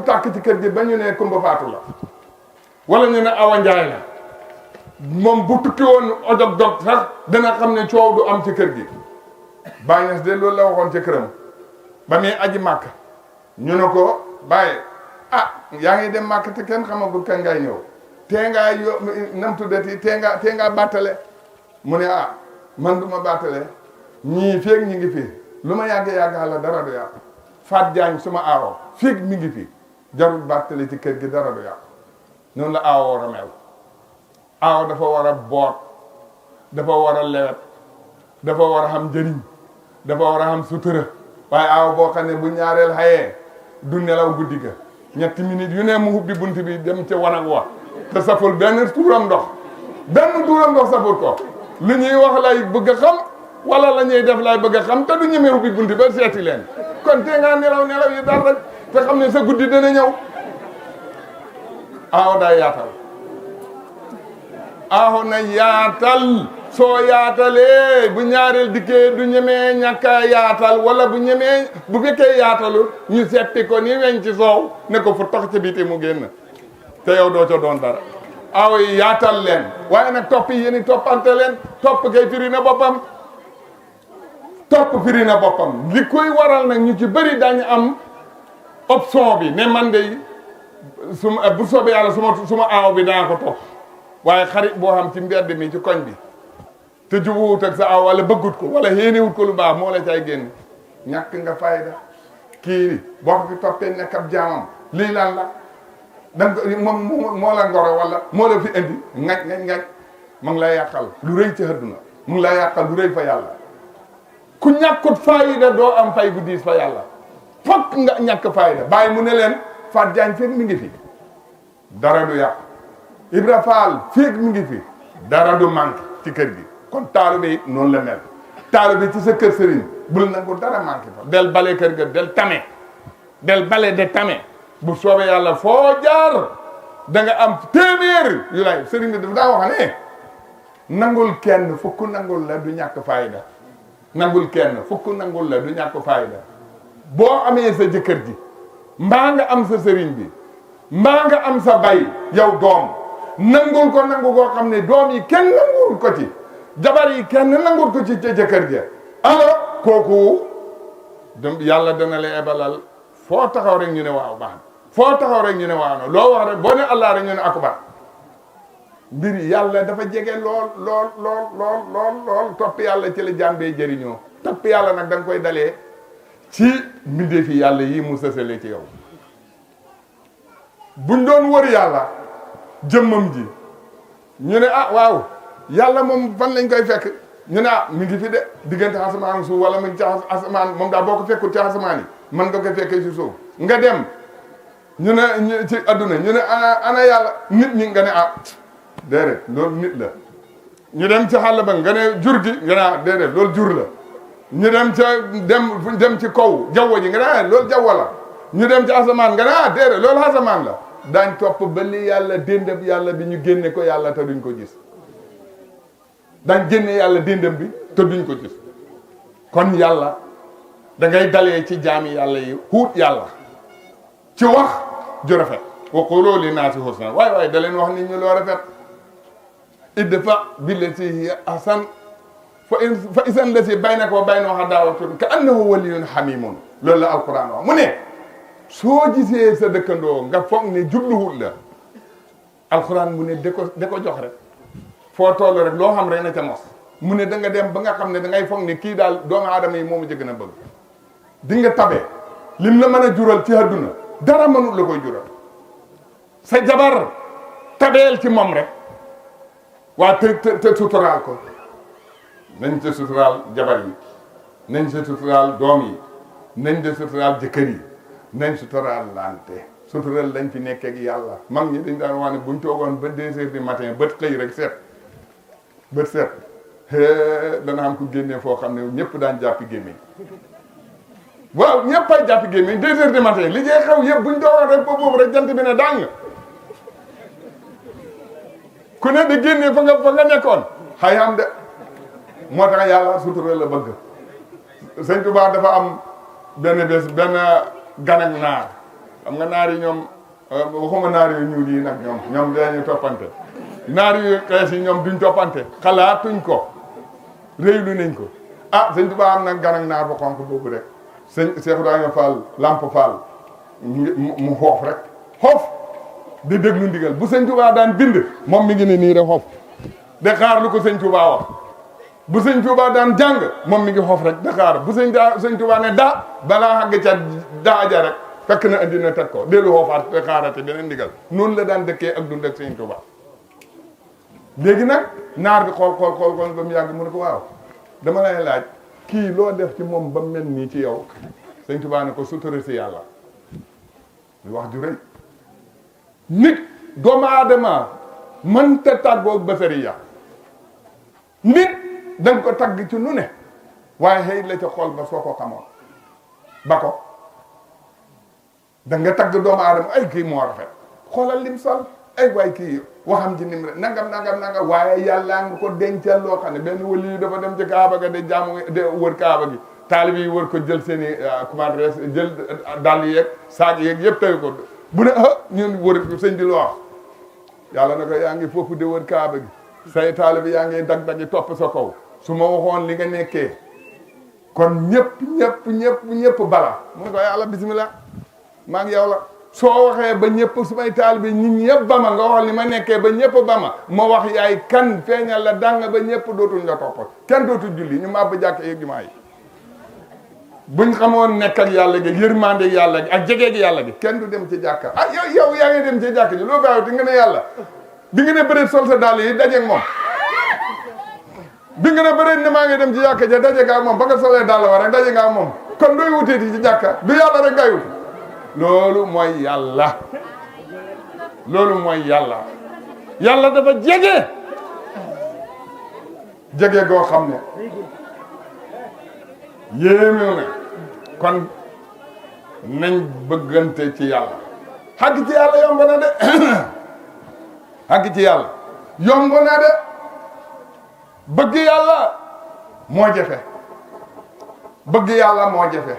tàkk ci kër gi ba ñu ne Kumba Faatu la wala ñu ne Awa Njaay la moom bu tukki woon ojog dog sax dana xam ne coow du am ci kër gi. Baay Ñas de loolu la waxoon ci këram ba muy aji màkk ñu ne ko Baay yaa ngi dem màkk te kenn xamagul kañ ngay ñëw tee ngaa nam tuddati tee ngaa bàttale mu ne man du ma bàttale ñii feeg ñi ngi fi lu ma yàgg-yàgg la dara du yàqu Faat Jaañ suma aawo feeg mi ngi fi jarul bàttale ci kër gi dara du yàqu noonu la aawo war a mel aawo dafa war a boot dafa war a lewet dafa war a xam njëriñ dafa war a xam sutura waaye aawo boo xam ne bu ñaareel xayee du nelaw guddi ga 3 minutes yu ne mu hubbi bunt bi dem ca wanag wa te saful benn tuuram ndox saful ko lu ñuy wax lay bëgg a xam wala la ñuy def lay bëgg a xam te du ñemee hubbi bunt ba seeti leen kon te ngaa nelaw yi dal rek te xam ne sa guddi dana ñëw aawo day yaatal aawo na yaatal soo yaatalee bu ñaareel dikkee du ñemee ñàkka yaatal wala bu fekkee yaatalu ñu seppi ko ni weñ ci soow ne ko fu tax ci biti mu génn te yow doo ca doon dara aawo yi yaatal leen waaye nag topp yi yéen toppante leen topp kay firi na boppam li koy waral nag ñu ci bëri dañu am option bi ne man de bu soobee yàlla suma aaw bi daa ko topp waaye xarit boo xam ci mbedd mi ci koñ bi te jubuwut ak sa aw wala bëggut ko wala yéenewut ko lu baax moo la cay génn ñàkk nga fayda kii boo ko fi toppee nekk ab jaamam lii lan la danga moom moo la ngoro wala moo la fi indi ngaj mu ngi lay yàqal lu rëy ci àdduna mu ngi lay yàqal lu rëy fa yàlla ku ñàkkut fayda doo am fay gu diis fa yàlla fokk nga ñàkk fayda bàyyi mu ne leen Faat Jaañ feeg mi ngi fi dara du yàqu Ibra Faal feeg mi ngi fi dara du manque ci kër gi kon taalibe yi noonu la mel taalibe ci sa kër sëriñ bul nangu dara manqué fa del bale kër ga del bale de tame bu soobee yàlla foo jaar da nga am téeméer yu lay sëriñ bi dafa daa wax ne nangul kenn fukk nangul la du ñàkk fayda boo amee sa jëkkër ji mbaa nga am sa sëriñ bi mbaa nga am sa bay yow doom nangul ko nangu koo xam ne doom yi kenn nangul ko ci jabar yi kenn nangul ko ci ca jëkkër ja alors kooku yàlla dana la ebalal foo taxaw rek ñu ne waaw baax foo taxaw rek ñu ne waaw no loo wax rek boo ne allah rek ñu ne akubar mbir yàlla dafa jege lool topp yàlla ci la jàmbee jëriñoo topp yàlla nag da nga koy dalee ci mbindeefi yàlla yi mu sësale ci yow buñ doon wër yàlla jëmmam ji ñu ne waaw yàlla moom fan lañ koy fekk ñu ne mi ngi fi de diggante asamaan suuf wala mu ngi ci asamaan moom daal boo ko fekkul ci asamaan yi mën nga koy fekkee ci suuf nga dem ñu ne ci adduna ñu ne ana yàlla nit ñi nga ne déedéet loolu nit la ñu dem ci xàll ba nga ne jur gi nga ne déedéet loolu jur la ñu dem ci kaw jaww ji nga ne loolu jaww la ñu dem ci asamaan nga ne déedéet loolu asamaan la daañ topp ba li yàlla déndam yàlla bi ñu génne ko yàlla te duñ ko gis daañ génne yàlla déndam bi te duñ ko gis kon yàlla da ngay dalee ci jaami yàlla yi xuut yàlla ci wax ju rafet wa qulu li naasi husna waaye da leen wax nit ñi loo rafet idfa billati hiya ahsan fa isan lati baynaka wa baynahu adaawatun ka annahu waliyyun hamimun loolu la alquran wax mu ne soo gisee sa dëkkandoo nga foog ne jubluwul la alquran mu ne da ko jox rek foo toll rek loo xam rek na ca mos mu ne da nga dem ba nga xam ne da ngay foog ne kii daal doomu aadama yi moomu jëgg na bëgg di nga tabe lim la mën a jural ci àdduna dara mënul la koy jural sa jabar tabeel ci moom rek waa te suturaal ko nañ ca suturaal jabar yi nañ ca suturaal doom yi nañ ca suturaal jëkkër yi nañ suturaal lante sutural lañ fi nekkee ak yàlla mag ñi dañ daan wax ne buñ toogoon ba 2 heures du matin bët xëy rek seet dana am ku génnee foo xam ne ñëpp daan jàppi gémmiñ waaw ñëpp ay jàppi gémmiñ 2 heures du matin li jee xew yëpp buñ toogoon rek ba boobu rek jant bi ne dàng ku ne di génnee fa nga nekkoon xay am de moo tax yàlla sutural la bëgg sëñ Tuubaa dafa am benn bés benn gan ak naar xam nga naar yi ñoom waxuma naar yu ñuul yi nag ñoom dañuy toppante naar yu xees yi ñoom duñ toppante xalaatuñ ko réylu nañ ko ah sëñ Tuubaa am nag gan ak naar bu xonk boobu rek sëñ Cheikh Ibrahima Fall Lamp Fall mu xoof rek xoof di déglu ndigal bu sëñ Tuubaa daan bind moom mi ngi ne nii rek xoof de xaar lu ko sëñ Tuubaa wax bu sëñ Tuubaa daan jàng moom mi ngi xoof rek de xaar bu sëñ Tuubaa ne daa balaa xàgg ca daa ja rek fekk na indi na teg ko dellu xoofaat de xaarate beneen ndigal noonu la daan dëkkee ak dund ak sëñ Tuubaa léegi nag naar bi xool ba mu yàgg mu ne ko waaw dama lay laaj kii loo def ci moom ba mel nii ci yow sëñ Tuubaa ne ko sutura si yàlla wax ju rëy nit doomu aadama mënta tàggoog basariya nit danga ko tagg ci nu ne waaye xëy la ca xool ba soo ko xamoon ba ko da nga tagg doomu aadama ay kii moo rafet xoolal lim sol ay waay kii waxam ci nim rek nangam waaye yàllaa nga ko dencal loo xam ne benn wali yi dafa dem ci kaaba ga de jaamu de wër kaaba gi taalib yi wër ko jël seen i comment jël dàll yeeg saag yeeg yëpp tawi ko bu ne ñun wër sëñ bi lu wax yàlla na ko yaa ngi foofu de wër kaaba gi say taalib yaa ngi dag-dagi topp sa kaw su ma waxoon li nga nekkee kon ñëpp bala mu ne ko yàlla bismillah maa ngi yow la soo waxee ba ñëpp su may taal bi nit ñëpp ba ma nga wax li ma nekkee ba ñëpp ba ma wax yaay kan feeñal la dàng ba ñëpp dootuñ la topp kenn dootul julli ñu màbb jàkk yeeg jumaa yi buñ xamoon nekk ak yàlla gi yërmande yàlla gi ak jege gi yàlla gi kenn du dem ci jàkka ah yow yaa ngi dem ci jàkk ji loo gaaw ti nga ne yàlla bi nga ne bëreet sol sa dàll yi dajeeg moom bi nga ne bëreet ne maa ngi dem ci jàkka ja daje nga ak moom ba nga solee dàll wa rek daje nga ak moom kon dooy wuteeti ci jàkka du yàlla rek ngay wuti loolu mooy yàlla yàlla dafa jege goo xam ne yéemew na kon nañ bëggante ci yàlla xàgg ci yàlla yomb na de xàgg ci yàlla yomb na de bëgg yàlla moo jafe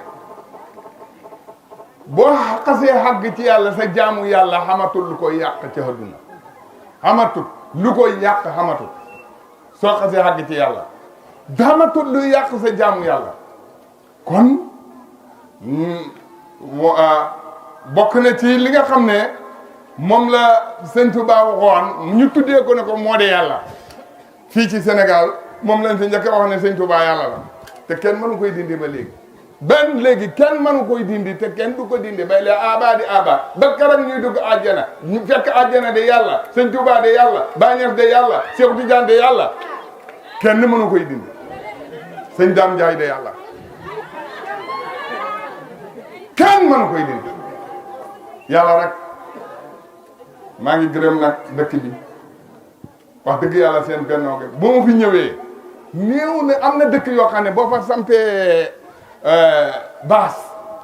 boo xasee xàgg ci yàlla sa jaamu yàlla xamatul lu koy yàq ci àdduna xamatul lu koy yàq xamatul soo xasee xàgg ci yàlla xamatul lu yàq sa jaamu yàlla kon bokk na ci li nga xam ne moom la Sëñ Tuubaa waxoon ñu tuddee ko ne ko moo de yàlla fii ci Sénégal moom lañ fi njëkk a wax ne Sëñ Tuubaa yàlla la te kenn mënu koy dindi ba léegi kenn mënu koy dindi te kenn du ko dindi bay lee aba di aba ba karam ñuy dugg àjjana ñu fekk àjjana de yàlla Sëñ Tuubaa de yàlla Baay Ñas de yàlla Cheikh Tidiane de yàlla kenn mënu koy dindi Sëñ Daam Njaay de yàlla kenn mënu koy dindi yàlla rek maa ngi gërëm nag dëkk bi wax dëgg yàlla seen bennoo gi bu ma fi ñëwee néew na am na dëkk yoo xam ne boo fa sampee baas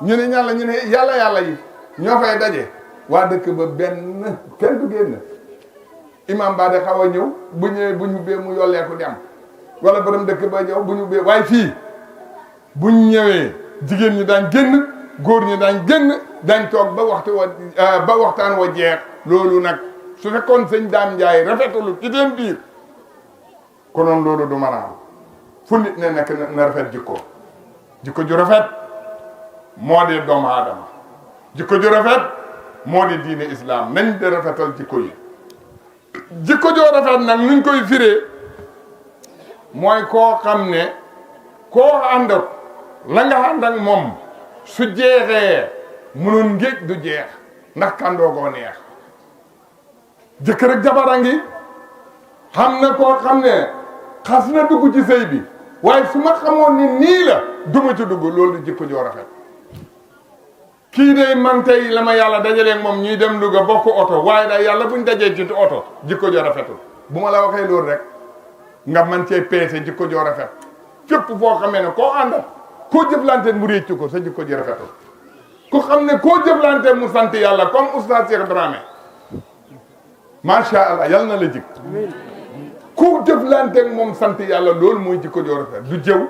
ñu ne ñàlla ñu ne yàlla yi ñoo fay daje waa dëkk ba benn kenn du génn imam ba de xaw a ñëw bu ñëwee bu ñu bee mu yolleeku dem wala borom dëkk ba ñëw bu ñu bee waaye fii buñ ñëwee jigéen ñi daañ génn góor ñi daañ génn dañ toog ba waxtaan wa jeex loolu nag su fekkoon Sëñ Daam Njaay rafetalu ci seen biir konoon loolu du mën a am fu nit ne nekk na rafet jikko ju rafet moo di doomu aadama jikko ju rafet moo di diine islam nañ de rafetal jikko yi jikko joo rafet nag nuñ koy firee mooy koo xam ne koo ànd ak la nga ànd ak moom su jeexee mënoon ngéej du jeex ndax kandoo koo neex jëkkër ak jabara ngi xam na koo xam ne xas na dugg ci sëy bi waaye su ma xamoon ni nii la duma ci dugg loolu jikko joo rafet kii de man tey la ma yàlla dajalee moom ñuy dem Louga bokk oto waaye daal yàlla buñ dajee ci oto jikko joo rafetul bu ma la waxee loolu rek nga man cee peese jikko joo rafet fépp foo xamee ne koo àndal koo jëflante mu réccu ko sa jikko ji rafetul ku xam ne koo jëflante mu sant yàlla comme oustaz Cheikh Dramé macha allah yal na la jik ku jëflante moom sant yàlla loolu mooy jikko joo rafet du jëw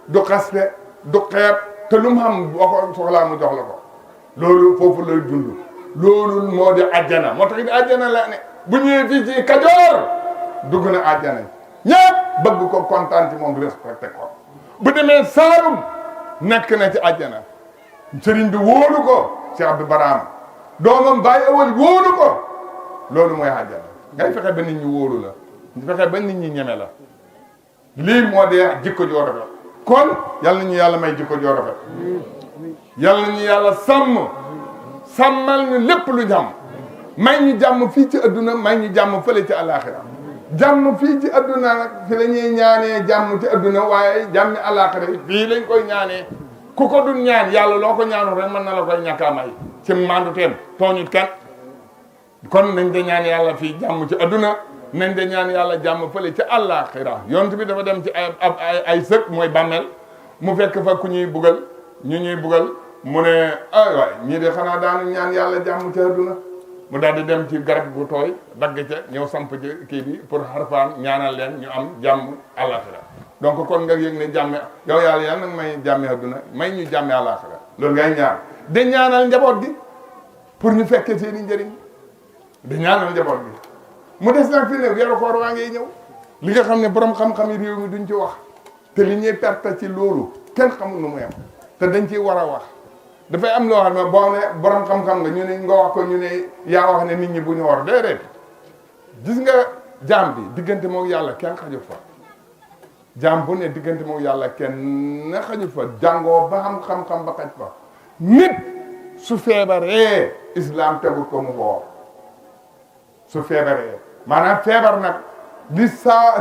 du xaste du xeeb te lu mu xam boo ko soxlaa mu jox la ko loolu foofu lay dund loolu moo di àjjana moo tax it àjjana la ne bu ñëwee fii ci Kajoor dugg na àjjana ñëpp bëgg ko kontaan ci moom respecté ko bu demee Saalum nekk na ci àjjana sëriñ bi wóolu ko Cheikh Abdou Barham doomam Baye Awal wóolu ko loolu mooy àjjana ngay fexe ba nit ñi wóolu la fexe ba nit ñi ñeme la lii moo dee jikko joo rafet kon yal nañu yàlla may jikko joo rafet yal nañu yàlla sàmmal ñu lépp lu jàmm may ñu jàmm fii ci adduna may ñu jàmm fële ci alaxira jàmm fii ci adduna nag fi la ñuy ñaanee jàmm ci adduna waaye jàmmi alaxira fii lañ koy ñaanee ku ko dul ñaan yàlla loo ko ñaanul rek mën na la koy ñàkk a may ci mandu teem tooñut kenn kon nañ de ñaan yàlla fii jàmm ci adduna nañ de ñaan yàlla jàmm fële ci alaxira yonent bi dafa dem ci ay sëg mooy bàmmeel mu fekk fa ku ñuy bugal ñuy bugal mu ne ay waay ñii de xanaa daanu ñaan yàlla jàmm ci adduna mu daal di dem ci garab gu tooy dagg ca ñëw samp ci kii bi pour xarfaan ñaanal leen ñu am jàmm àllaaxira donc kon nga yëg ne jàmme yow yàlla nag may jàmme adduna may ñu jàmme àllaaxira loolu ngay ñaan de ñaanal njaboot gi pour ñu fekkee seeni njëriñ de ñaanal njaboot gi mu des nag fi ne weeru koor waa ngay ñëw li nga xam ne borom xam-xam yi réew mi duñ ci wax te li ñuy perte ci loolu kenn xamul nu mu yem te dañ ciy war a wax dafay am loo xam ne boo ne borom xam-xam nga ñu ne nga wax ko ñu ne yaa wax ne nit ñi bu ñu war déedéet gis nga jaam bi diggante moom yàlla kenn xajul fa jaam bu ne diggante moom yàlla kenn xajul fa jàngoo ba xam-xam ba xaj fa nit su feebaree islam tegul ko mu woor su feebaree maanaam feebar nag li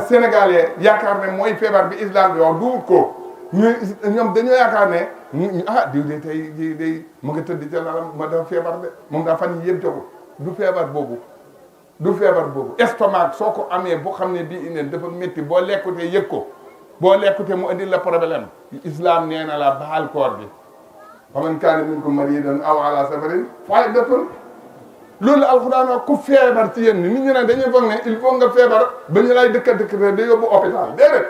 sénégalais yaakaar ne mooy feebar bi islam bi wax duut ko ñoom dañoo yaakaar ne diw de tey di day mu nga tëdd ca lalam ma dafa feebar de moom daa fan yi yëpp jogu du feebar boobu estomac soo ko amee boo xam ne bii ineen dafa métti boo lekkutee yëg ko boo lekkutee mu indil la problème islam nee na la baal koor bi fa man kaana minkum mariidan aw ala safarin fa iddatun loolu alxuraan wax ku feebar ci yéen nit ñi ne dañuy foog ne il faut nga feebar ba ñu lay dëkka da yóbbu hôpital déedéet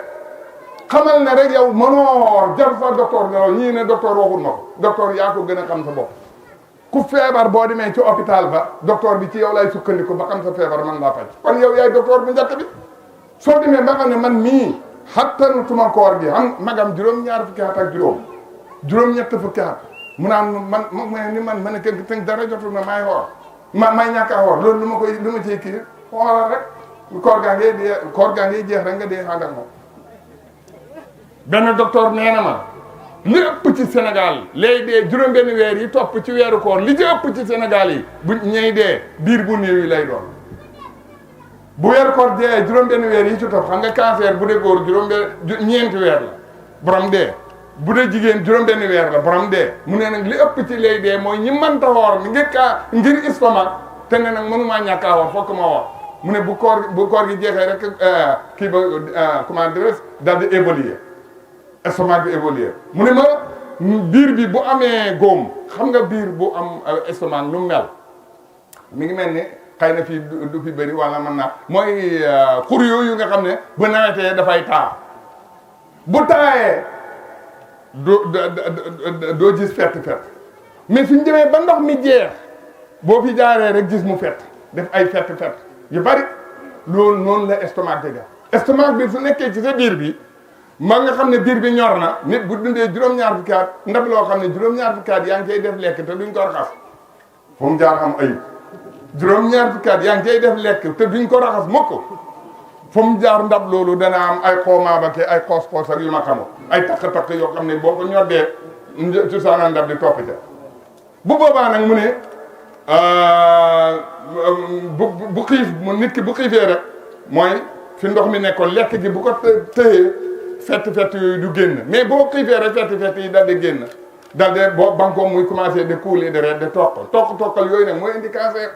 xamal ne rek yow mënoo jar sa docteur ne ñii ne docteur waxul ma ko docteur yaa ko gën a xam sa bopp ku feebar boo demee ci hôpital ba docteur bi ci yow lay sukkandiku ba xam sa feebar man laa faj kon yow yaay docteur bu njëkk bi soo demee ba xam ne man mii xattanutuma koor gi xam magam juróom-ñaar fukki at ak juróom-ñett fukki at mu naan man ne tënk dara jotul na maay xoor may ñàkk a xoor loolu lu ma ciy kii xooral rek koor gaa ngay jeex rek nga dee ànd ak moom benn docteur nee na ma li ëpp ci Sénégal lay dee juróom-benn weer yi topp ci weeru koor li ci ëpp ci Sénégal yi bu ñey dee biir bu néew yi lay doon bu weeru koor dee juróom-benn weer yi ci topp xam nga cancer bu dee góor ñeenti weer la borom dee bu dee jigéen juróom-benn weer la borom dee mu ne nag li ëpp ci lay dee mooy ñi mënta woor ngir estomac te ne nag mënumaa ñàkk a woor fokk ma woor mu ne bu koor gi jeexee rek kii ba comment dirais daal di évoluer estomac bi évoluer mu ne ma biir bi bu amee góom xam nga biir bu am estomac lu mel mi ngi mel ni xëy na fii du fi bëri wala mën naa mooy xur yooyu nga xam ne bu nawetee dafay taa bu taayee doo gis fett mais suñ demee ba ndox mi jeex boo fi jaaree rek gis mu fett def ay fett yu bari loolu noonu la estomac di def estomac bi su nekkee ci sa biir bi ma nga xam ne biir bi ñor na nit bu dundee juróom-ñaar fukki at ndab loo xam ne juróom-ñaar fukki at yaa ngi cay def lekk te duñ ko raxas fu mu jaar am ayib juróom-ñaar fukki at yaa ngi cay def lekk te duñ ko raxas mukk fu mu jaar ndab loolu dana am ay xoomaa ba ke ay xoos-xoos ak yu ma xamul ay takk-takk yoo xam ne boo ko ñoddee ci saana ndab di topp ca bu boobaa nag mu ne bu xiif mu nit ki bu xiifee rek mooy fi ndox mi nekkoon lekk gi bu ko tëyee fett yooyu du génn mais boo xiifee rek fett yi dal di génn dal de boo banko muy commencé de couler de ret de toqal yooyu nag mooy indi cancer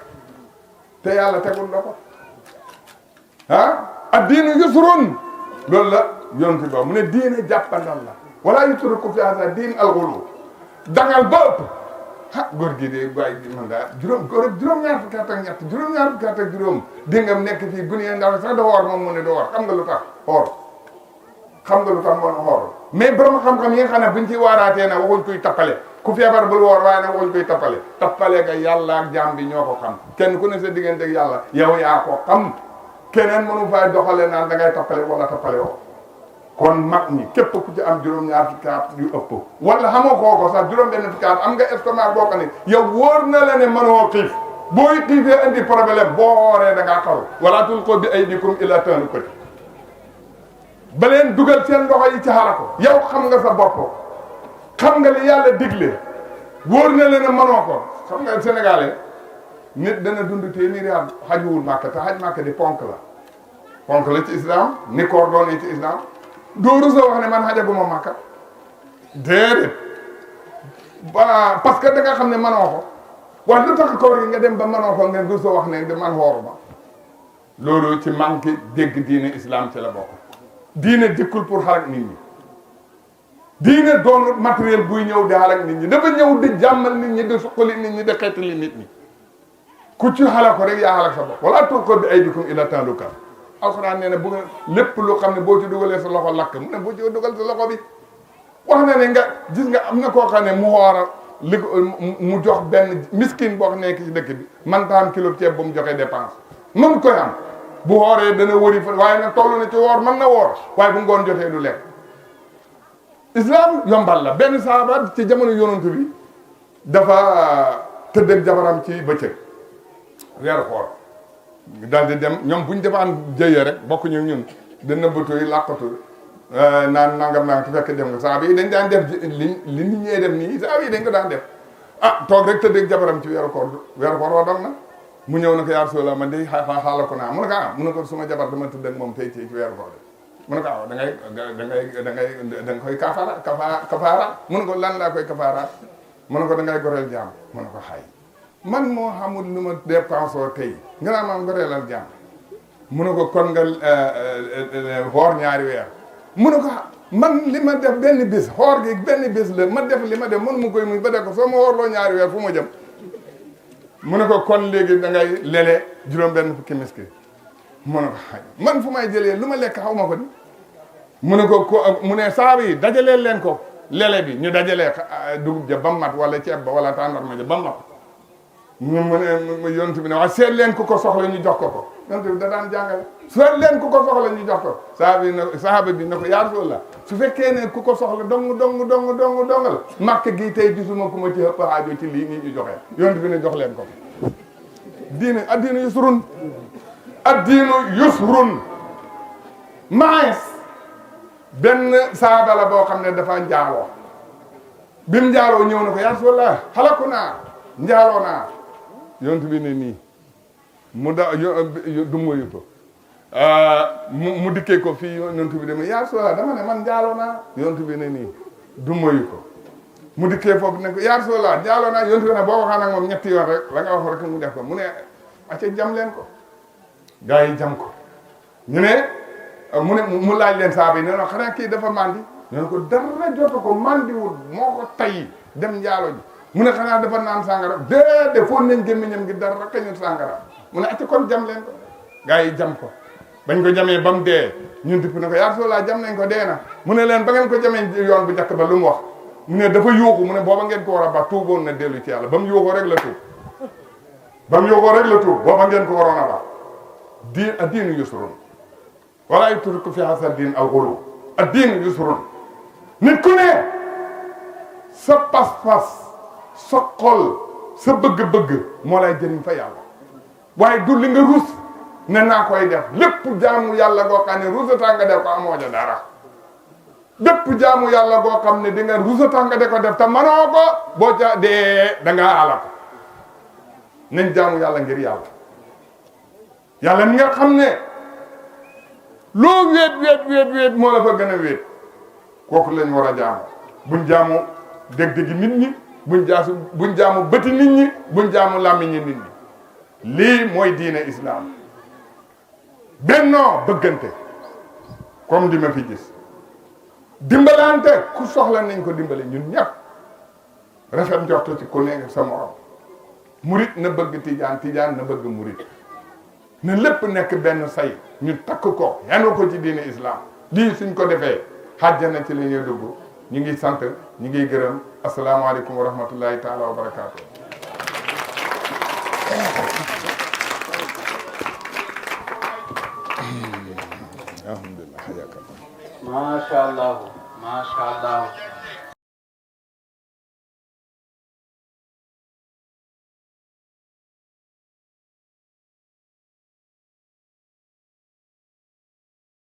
te yàlla tegul la ko ak diinu yusrun loolu la yonti ba mu ne diine jàppandal la wala yutruku fi hada diin alxulu dangal ba ëpp góor gi de bàyyi man daal juróom-ñaar fukki at ak ñett juróom-ñaar fukki at ak juróom dégg nga nekk fii gune ndaw sax da woor moom mu ne da woor xam nga lu tax xoor xam nga lu tax moom xoor mais borom xam-xam yi nga xam ne buñ ci waaraatee na waxuñ kuy tappale ku feebar bul woor waaye nag wañ koy tappale ga yàlla ak jaam bi ñoo ko xam kenn ku ne sa diggante ak yàlla yow yaa ko xam keneen mënu fay doxale naan da ngay tappale wala tappale woo kon mag ñi képp ku ci am juróom-ñaar fukki at yu ëpp wala xamoo kooko sax juróom-benn fukki at am nga estomac boo xam ne yow wóor na la ne mënoo xiif booy xiifee indi problème boo wooree da ngaa xaru wala tulqu bi aydikum ila tahlukati ba leen dugal seen loxo yi ci xalako yow xam nga sa bopp xam nga li yàlla digle wóor na la ne mënoo ko xam nga sénégalais nit dana dund téeméeri at xajuwul màkk te xaj màkk di ponk la ci islam ni koor doon ci islam doo rusa wax ne man xajaguma màkka déedéet parce que da nga xam ne mënoo ko waaye lu tax koor gi nga dem ba mënoo ko nga rusa wax ne de man xooruma loolu ci manqué dégg diine islam ci la bokk diine dikkul pour xalak nit ñi diine doonul matériel buy ñëw di xalak nit ñi dafa ñëw di jàmmal nit ñi di suqali nit ñi di xeetali nit ñi ku ci xalak ko rek yaa xalak sa bopp wala tulqu bi aydikum ila tahluka alxuraan nee na bu nga lépp lu xam ne boo ci dugalee sa loxo lakk mu ne boo ci dugal sa loxo bi wax na ne nga gis nga am na koo xam ne mu xoora li mu jox benn miskin boo xam nekk ci dëkk bi man ta am kilo ceeb bu mu joxee dépense mën koy am bu xooree dana wëri fa waaye nag toll na ci woor mën na woor waaye bu ngoon jotee du lekk islam yombal la benn saaba ci jamono yonent bi dafa tëdd jabaram ci bëccëg weeru xoor daal di dem ñoom bu ñu defaan jëyee rek bokk ñu ñun da nëbbatu yi làqatu naan nangam nangam te fekk dem nga saaba yi dañ daan def li nit ñee def nii saaba yi dañ ko daan def toog rek tëdd jabaram ci weeru koor wa dog na mu ñëw na ko yaa Rasulallah man de xaala ko naa mu ne ko mu ne ko suma jabar dama tëdd ak moom tey ci weeru koor mu ne ko da nga koy kafaara mu ne ko lan laa koy kafaara mu ne ko da ngay goreel jaam mu ne ko xay man moo xamul lu ma dépensoo tey nga naa maam goreelal jaam mu ne ko kon nga xoor ñaari weer mu ne ko man li ma def benn bis xoor gi benn bis la ma def li ma def mënu mu koy muñ ba def ko soo ma xoorloo ñaari weer fu ma jëm mu ne ko kon léegi da ngay lele juróom benn fukki miskin mu ne ko xay man fu may jëlee lu ma lekk xaw ma ko di mu ne ko mu ne saaba yi dajaleel leen ko lele bi ñu dajalee dugub ja ba mat wala ceeb ba wala tàndarma ja ba mat mu ne yonent bi ne waaye seet leen ku ko soxla ñu jox ko yonent bi da daan jàngale seet leen ku ko soxla ñu jox ko saaba bi ne ko yaa Rasulallah su fekkee ne ku ko soxla dong la màkk gi tey gisuma ku ma ci ëpp aajo ci lii nii ñu joxee yonent bi ne jox leen ko diine addiinu yusrun addiinu yusrun maes benn saaba la boo xam ne dafa njaaloo bi mu njaaloo ñëw na ko yaa Rasulallah xalaku naa njaaloo naa yonent bi ne nii mu da du moyu ko mu dikkee ko fii yonent bi dama yaa Rasulallah dama ne man njaaloo naa yonent bi ne nii du moyu ko mu dikkee foofu ne ko yaa Rasulallah njaaloo naa yonent bi ne boo waxaan ak moom ñetti yoon rek la nga wax rek mu def ko mu ne acca jam leen ko gars yi jam ko ñu ne mu laaj leen saaba yi ne non xanaa kii dafa mandi ñu ne ko dara jotu ko mandiwul moo ko tay dem njaaloo ji mu ne xanaa dafa naan sàngara déedéet foon nañ gémmiñam gi dara kañu sàngara mu ne acca kon jam leen ko gars yi jam ko bañ ko jamee ba mu dee ñun dipp ne ko yaa Rasulallah jam nañ ko dee na mu ne leen ba ngeen ko jamee yoon bu njëkk ba lu mu wax mu ne dafa yuuxu mu ne booba ngeen ko war a ba tuuboon na dellu ci yàlla ba mu yuuxoo rek la tuub booba ngeen ko waroon a ba ad-diinu yusrun wala yutraku fi hasa diin aw ghulu ad-diinu yusrun nit ku ne sa pas-pas sa xol sa bëgg-bëgg moo lay jëriñ fa yàlla waaye du li nga rus ne naa koy def lépp jaamu yàlla goo xam ne rusata nga def ko amoo ja dara bépp jaamu yàlla goo xam ne di nga rusata nga de ko def te manoo ko boo ca dee da ngaa ala ko nañ jaamu yàlla ngir yàlla mi nga xam ne loo wéet moo la fa gën a wéet kooku lañ war a jaamu buñ jaamu dég-dégi nit ñi buñ jaamu bëti nit ñi buñ jaamu làmmiñi nit ñi lii mooy diine islam bennoo bëggante comme di ma fi gis dimbalante ku soxla nañ ko dimbale ñun ñëpp rafet njortu ci ku nekk sa morom murit na bëgg tijaan na bëgg murit na lépp nekk benn say ñu takk ko yanu ko ci diine islam lii suñ ko defee xàjjana ci la ñuy dugg ñu ngi sant ñu ngi gërëm asalaamaaleykum wa rahmatullahi taala wa barakaatu. alhamdulillah. Masha Allah.